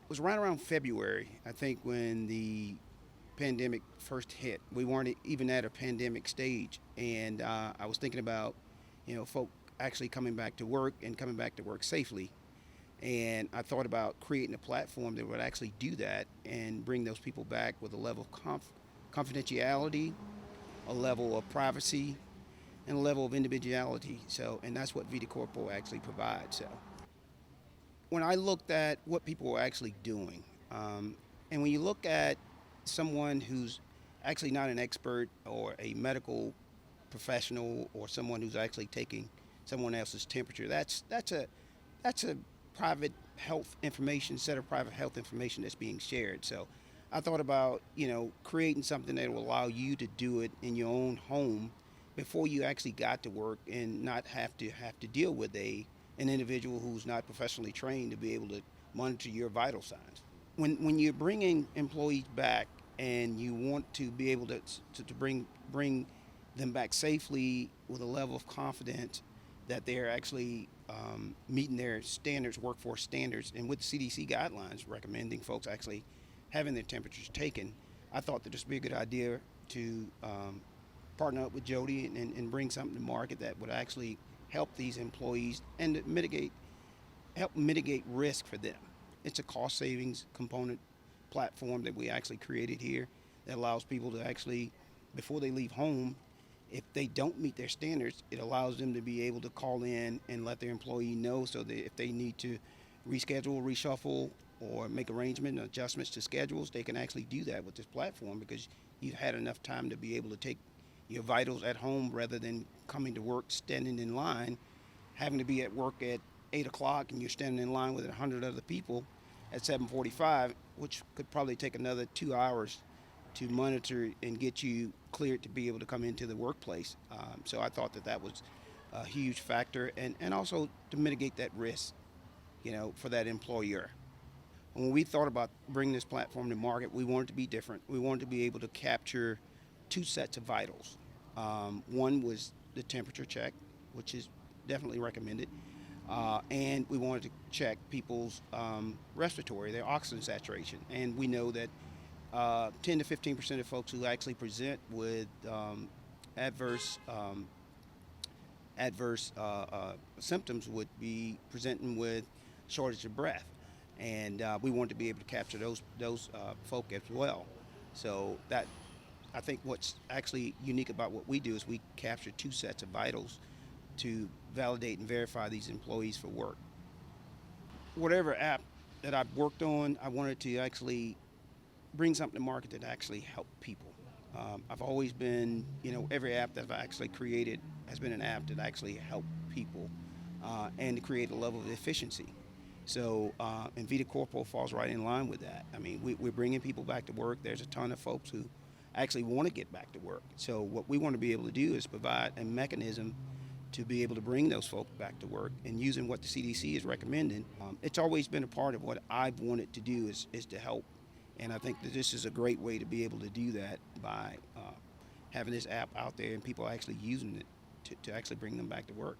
was right around February, I think, when the pandemic first hit. We weren't even at a pandemic stage, and I was thinking about, folk actually coming back to work and coming back to work safely. And I thought about creating a platform that would actually do that and bring those people back with a level of confidentiality, a level of privacy, and a level of individuality. So, and that's what VitaCorpo actually provides. So, when I looked at what people were actually doing, and when you look at someone who's actually not an expert or a medical professional or someone who's actually taking someone else's temperature, that's a private health information, set of private health information that's being shared. So I thought about, creating something that will allow you to do it in your own home before you actually got to work and not have to deal with an individual who's not professionally trained to be able to monitor your vital signs. When you're bringing employees back and you want to be able to bring them back safely with a level of confidence that they're actually meeting their standards, workforce standards, and with CDC guidelines recommending folks actually having their temperatures taken, I thought that this would be a good idea to partner up with Jody and bring something to market that would actually help these employees and help mitigate risk for them. It's a cost savings component platform that we actually created here that allows people to actually, before they leave home, if they don't meet their standards, it allows them to be able to call in and let their employee know so that if they need to reschedule, reshuffle, or make arrangement and adjustments to schedules, they can actually do that with this platform because you've had enough time to be able to take your vitals at home rather than coming to work, standing in line, having to be at work at 8 o'clock and you're standing in line with 100 other people at 7:45, which could probably take another 2 hours to monitor and get you cleared to be able to come into the workplace. So I thought that was a huge factor, and also to mitigate that risk, for that employer. When we thought about bringing this platform to market, we wanted to be different. We wanted to be able to capture two sets of vitals. One was the temperature check, which is definitely recommended. And we wanted to check people's respiratory, their oxygen saturation. And we know that 10 to 15% of folks who actually present with adverse symptoms would be presenting with shortage of breath, and we want to be able to capture those folk as well. So that I think what's actually unique about what we do is we capture two sets of vitals to validate and verify these employees for work. Whatever app that I've worked on, I wanted to actually bring something to market that actually help people. I've always been, every app that I've actually created has been an app that actually helped people and to create a level of efficiency. So, and VitaCorpo falls right in line with that. I mean, we're bringing people back to work. There's a ton of folks who actually want to get back to work. So what we want to be able to do is provide a mechanism to be able to bring those folks back to work and using what the CDC is recommending. It's always been a part of what I've wanted to do is to help. And I think that this is a great way to be able to do that by having this app out there and people actually using it to actually bring them back to work.